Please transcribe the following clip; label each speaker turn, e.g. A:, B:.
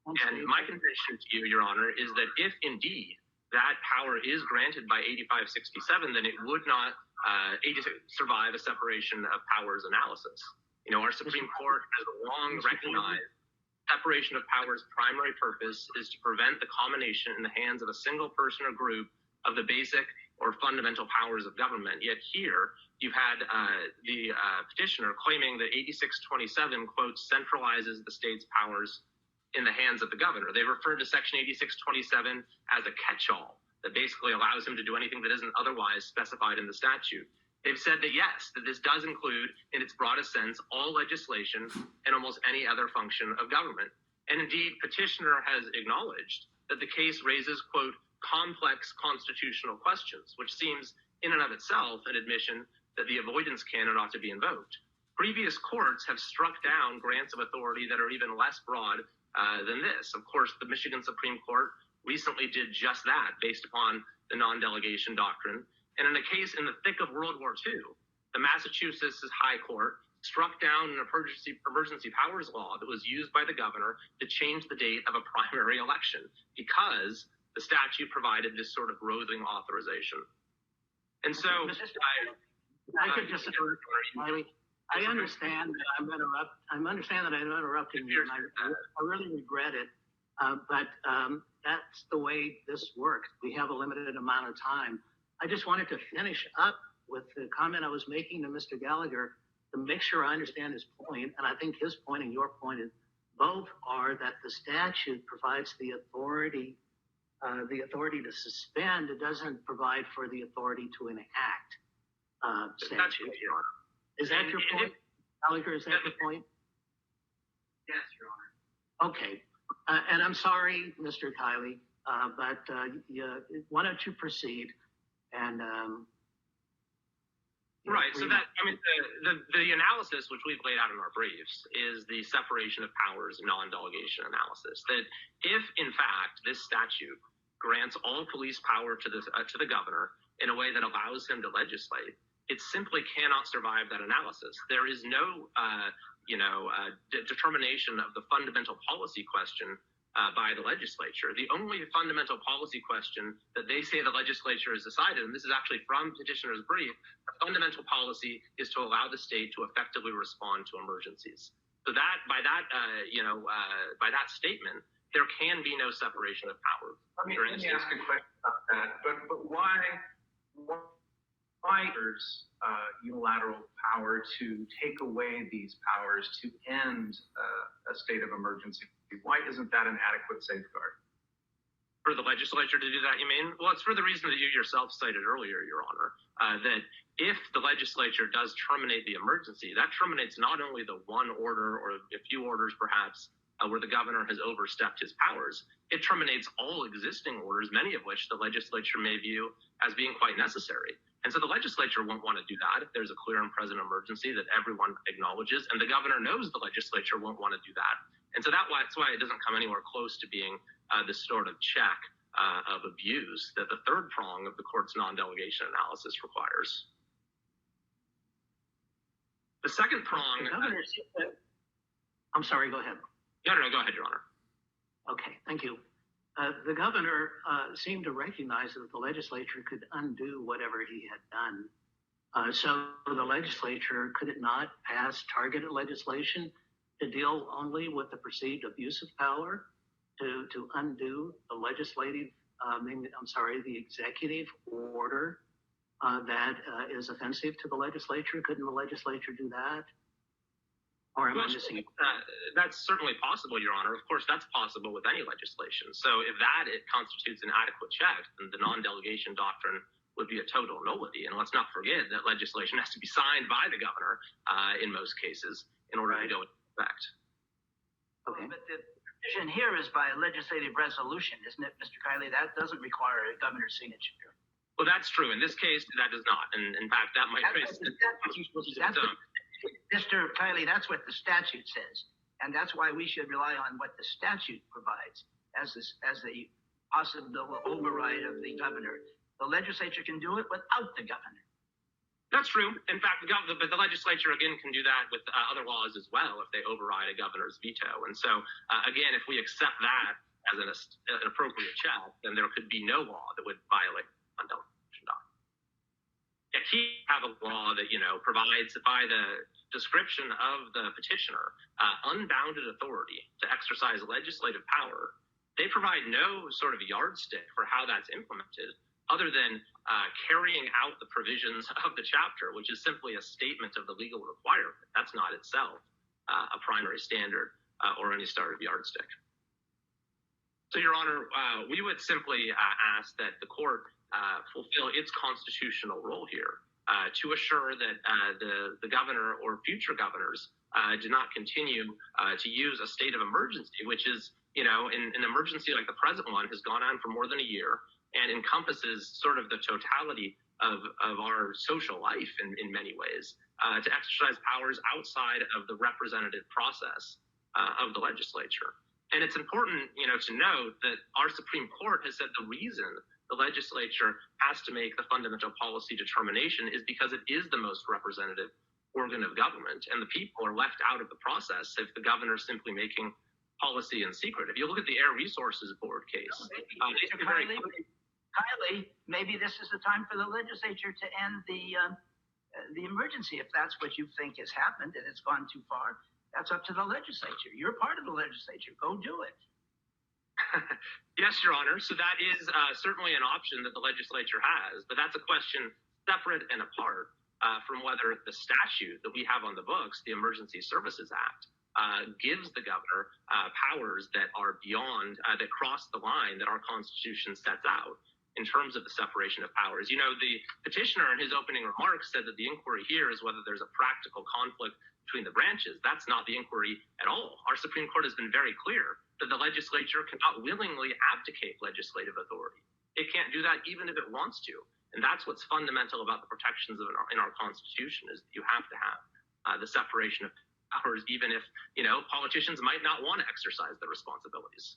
A: And my contention to you, Your Honor, is that if indeed that power is granted by 8567, then it would not survive a separation of powers analysis. You know, our Supreme Court has long recognized separation of powers' primary purpose is to prevent the combination in the hands of a single person or group of the basic or fundamental powers of government. Yet here, you've had the petitioner claiming that 8627, quote, centralizes the state's powers in the hands of the governor. They refer to Section 8627 as a catch-all that basically allows him to do anything that isn't otherwise specified in the statute. They've said that yes, that this does include, in its broadest sense, all legislation and almost any other function of government. And indeed, petitioner has acknowledged that the case raises, quote, complex constitutional questions, which seems in and of itself an admission that the avoidance canon ought to be invoked. Previous courts have struck down grants of authority that are even less broad than this. Of course, the Michigan Supreme Court recently did just that based upon the non-delegation doctrine. And in a case in the thick of World War II, the Massachusetts High Court struck down an emergency powers law that was used by the governor to change the date of a primary election because the statute provided this sort of roving authorization. And so
B: I could just I understand that I'm interrupting you, and I really regret it. But that's the way this works. We have a limited amount of time. I just wanted to finish up with the comment I was making to Mr. Gallagher to make sure I understand his point. And I think his point and your point both are that the statute provides the authority to suspend. It doesn't provide for the authority to enact statute. Is that your point, Gallagher? Is that your point?
C: Yes, Your Honor.
B: Okay. And I'm sorry, Mr. Kiley, but why don't you proceed? And
A: right. So that, I mean, the analysis which we've laid out in our briefs is the separation of powers non-delegation analysis. That if, in fact, this statute grants all police power to the governor in a way that allows him to legislate, it simply cannot survive that analysis. There is no, determination of the fundamental policy question by the legislature. The only fundamental policy question that they say the legislature has decided, and this is actually from petitioner's brief, the fundamental policy is to allow the state to effectively respond to emergencies. So that by that statement, there can be no separation of powers.
C: Let me ask a question about that. But why there's unilateral power to take away these powers to end a state of emergency? Why isn't that an adequate safeguard?
A: For the legislature to do that, you mean? Well, it's for the reason that you yourself cited earlier, Your Honor, that if the legislature does terminate the emergency, that terminates not only the one order or a few orders perhaps where the governor has overstepped his powers, it terminates all existing orders, many of which the legislature may view as being quite necessary. And so the legislature won't want to do that if there's a clear and present emergency that everyone acknowledges, and the governor knows the legislature won't want to do that. And so that's why it doesn't come anywhere close to being this sort of check of abuse that the third prong of the court's non-delegation analysis requires. The second prong...
B: I'm sorry, go ahead.
A: No, go ahead, Your Honor.
B: Okay, thank you. The governor seemed to recognize that the legislature could undo whatever he had done. So the legislature, could it not pass targeted legislation to deal only with the perceived abuse of power, to undo the the executive order that is offensive to the legislature? Couldn't the legislature do that? Or am I missing it?
A: That's certainly possible, Your Honor. Of course, that's possible with any legislation. So if it constitutes an adequate check, then the non-delegation doctrine would be a total nullity. And let's not forget that legislation has to be signed by the governor in most cases in order to go into effect.
D: Okay. But the provision here is by a legislative resolution, isn't it, Mr. Kiley? That doesn't require a governor's signature.
A: Well, that's true. In this case, that does not. And in fact, that might raise...
D: Mr. Kiley, that's what the statute says. And that's why we should rely on what the statute provides as the possible override of the governor. The legislature can do it without the governor.
A: That's true. In fact, but the legislature, again, can do that with other laws as well if they override a governor's veto. And so, again, if we accept that as an appropriate check, then there could be no law that would violate the delegation doctrine. Yet he have a law that, provides by the description of the petitioner unbounded authority to exercise legislative power. They provide no sort of yardstick for how that's implemented, other than carrying out the provisions of the chapter, which is simply a statement of the legal requirement. That's not itself a primary standard or any sort of yardstick. So, Your Honor, we would simply ask that the court fulfill its constitutional role here to assure that the governor or future governors do not continue to use a state of emergency, which is, an emergency like the present one has gone on for more than a year and encompasses sort of the totality of our social life in many ways, to exercise powers outside of the representative process of the legislature. And it's important, to note that our Supreme Court has said the reason the legislature has to make the fundamental policy determination is because it is the most representative organ of government, and the people are left out of the process if the governor is simply making policy in secret. If you look at the Air Resources Board case,
D: Kylie, maybe this is the time for the legislature to end the emergency. If that's what you think has happened and it's gone too far, that's up to the legislature. You're part of the legislature. Go do it.
A: Yes, Your Honor. So that is certainly an option that the legislature has, but that's a question separate and apart from whether the statute that we have on the books, the Emergency Services Act, gives the governor powers that are beyond, that cross the line that our Constitution sets out in terms of the separation of powers. The petitioner in his opening remarks said that the inquiry here is whether there's a practical conflict between the branches. That's not the inquiry at all. Our Supreme Court has been very clear that the legislature cannot willingly abdicate legislative authority. It can't do that even if it wants to. And that's what's fundamental about the protections in our Constitution, is that you have to have the separation of powers, even if, politicians might not want to exercise their responsibilities.